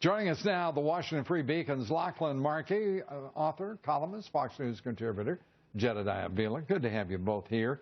Joining us now, the Washington Free Beacon's Lachlan, Markay, author, columnist, Fox News contributor, Jedediah Bila. Good to have you both here.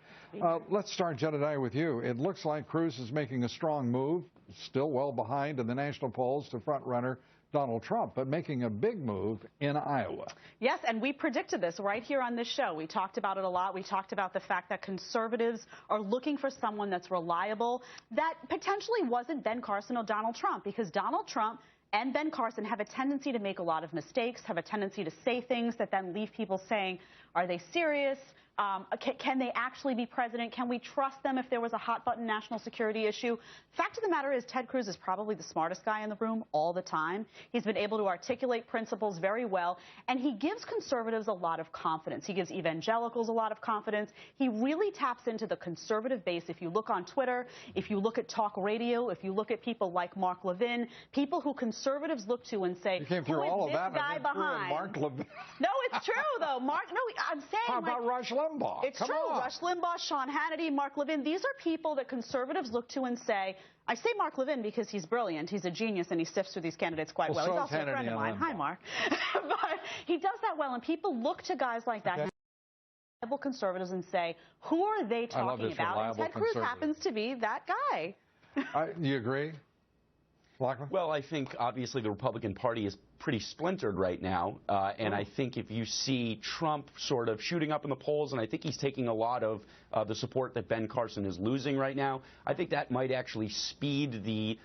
Let's start, Jedediah, with you. It looks like Cruz is making a strong move, still well behind in the national polls to front-runner Donald Trump, but making a big move in Iowa. Yes, and we predicted this right here on this show. We talked about it a lot. We talked about the fact that conservatives are looking for someone that's reliable, that potentially wasn't Ben Carson or Donald Trump, because Donald Trump and Ben Carson have a tendency to make a lot of mistakes, have a tendency to say things that then leave people saying, are they serious? Can they actually be president? Can we trust them if there was a hot-button national security issue? Fact of the matter is, Ted Cruz is probably the smartest guy in the room all the time. He's been able to articulate principles very well, and he gives conservatives a lot of confidence. He gives evangelicals a lot of confidence. He really taps into the conservative base. If you look on Twitter, if you look at talk radio, if you look at people like Mark Levin, people who conservatives look to and say, who is this guy behind? Mark Levin. No, it's true, though. I'm saying, how about Rush Limbaugh? It's true. Rush Limbaugh, Sean Hannity, Mark Levin. These are people that conservatives look to and say, I say Mark Levin because he's brilliant, he's a genius, and he sifts through these candidates quite well. He's also a friend of mine. Hi, Mark. But he does that well, and people look to guys like that, reliable conservatives, and say, who are they talking about? And Ted Cruz happens to be that guy. You agree, Lachlan? Well, I think obviously the Republican Party is pretty splintered right now, and I think if you see Trump sort of shooting up in the polls, and I think he's taking a lot of the support that Ben Carson is losing right now, I think that might actually speed the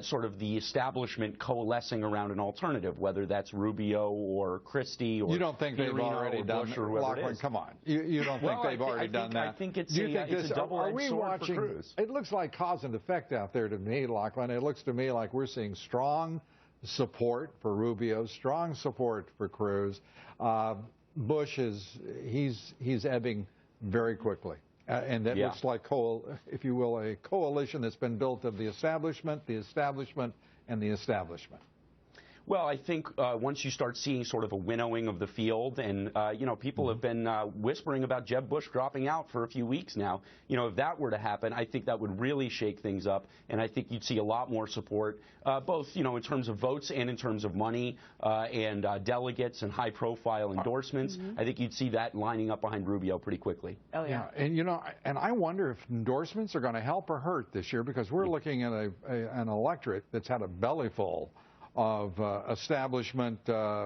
sort of the establishment coalescing around an alternative, whether that's Rubio or Christie or you don't think they've already done that? Lachlan, come on. You don't think they've already done that? I think it's a double-edged sword for Cruz. It looks like cause and effect out there to me, Lachlan. It looks to me like we're seeing strong support for Rubio, strong support for Cruz. Bush he's ebbing very quickly. And that looks like, if you will, a coalition that's been built of the establishment, and the establishment. Well, I think once you start seeing sort of a winnowing of the field, and, people have been whispering about Jeb Bush dropping out for a few weeks now. If that were to happen, I think that would really shake things up, and I think you'd see a lot more support, both, in terms of votes and in terms of money and delegates and high-profile endorsements. I think you'd see that lining up behind Rubio pretty quickly. Oh, yeah. And I wonder if endorsements are going to help or hurt this year, because we're looking at an electorate that's had a belly full of establishment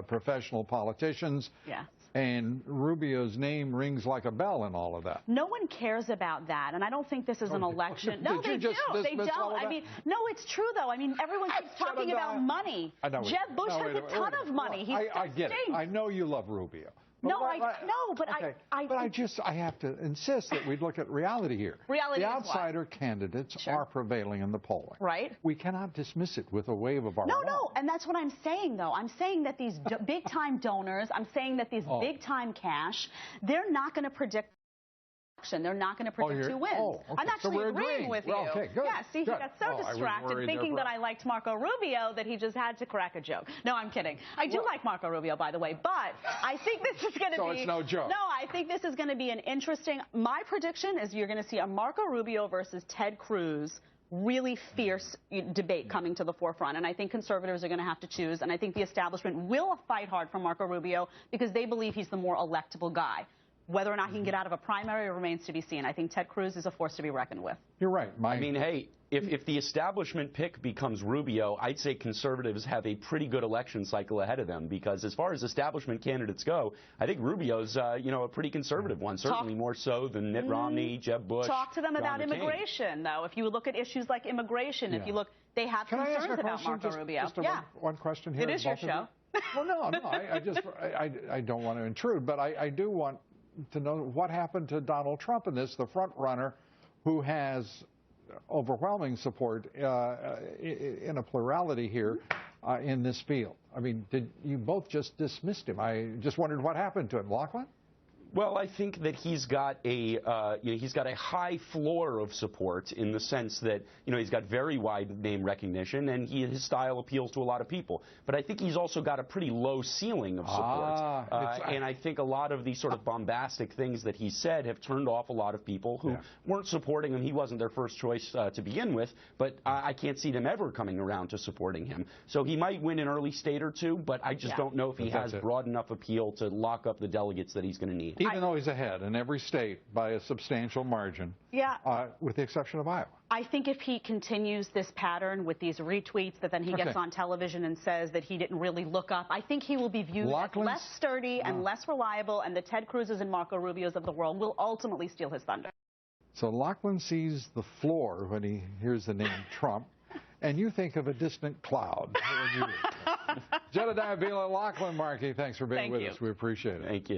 professional politicians. Yes. And Rubio's name rings like a bell in all of that. No one cares about that, and I don't think this is an election. No, they do. They don't. I mean, no, it's true, though. I mean, everyone keeps talking about money. Jeb Bush has a ton of money. I get it. I know you love Rubio. But I have to insist that we look at reality here. Reality the outsider candidates are prevailing in the polling. Right. We cannot dismiss it with a wave of our wand. No, and that's what I'm saying, though. I'm saying that these big-time donors, I'm saying that these big-time cash, they're not going to predict. They're not going to predict who wins. Okay. I'm actually agreeing with you. Okay, good. Yeah, see, he got so distracted thinking that I liked Marco Rubio that he just had to crack a joke. No, I'm kidding. I do like Marco Rubio, by the way, but I think this is going to be... So it's no joke. No, I think this is going to be an interesting... My prediction is you're going to see a Marco Rubio versus Ted Cruz really fierce debate coming to the forefront, and I think conservatives are going to have to choose, and I think the establishment will fight hard for Marco Rubio because they believe he's the more electable guy. Whether or not he can get out of a primary remains to be seen. I think Ted Cruz is a force to be reckoned with. You're right. I mean, hey, if the establishment pick becomes Rubio, I'd say conservatives have a pretty good election cycle ahead of them, because as far as establishment candidates go, I think Rubio's, a pretty conservative one, certainly more so than Mitt Romney, Jeb Bush. Talk to them about immigration, though. If you look at issues like immigration, if you look, they have concerns about Marco Rubio. Just one question here. It is your show. Well, no, I don't want to intrude, but I do want to know what happened to Donald Trump in this, the front runner who has overwhelming support in a plurality here in this field. I mean, you both just dismissed him. I just wondered what happened to him. Lachlan? Well, I think that he's got a he's got a high floor of support in the sense that he's got very wide name recognition and his style appeals to a lot of people. But I think he's also got a pretty low ceiling of support. And I think a lot of these sort of bombastic things that he said have turned off a lot of people who weren't supporting him. He wasn't their first choice to begin with, but I can't see them ever coming around to supporting him. So he might win an early state or two, but I just don't know if he has broad enough appeal to lock up the delegates that he's going to need. Even though he's ahead in every state by a substantial margin, with the exception of Iowa. I think if he continues this pattern with these retweets that then he gets on television and says that he didn't really look up, I think he will be viewed as less sturdy and less reliable, and the Ted Cruzes and Marco Rubios of the world will ultimately steal his thunder. So Lachlan sees the floor when he hears the name Trump, and you think of a distant cloud. Jedediah Bila, Lachlan, Markay, thanks for being with us. We appreciate it. Thank you.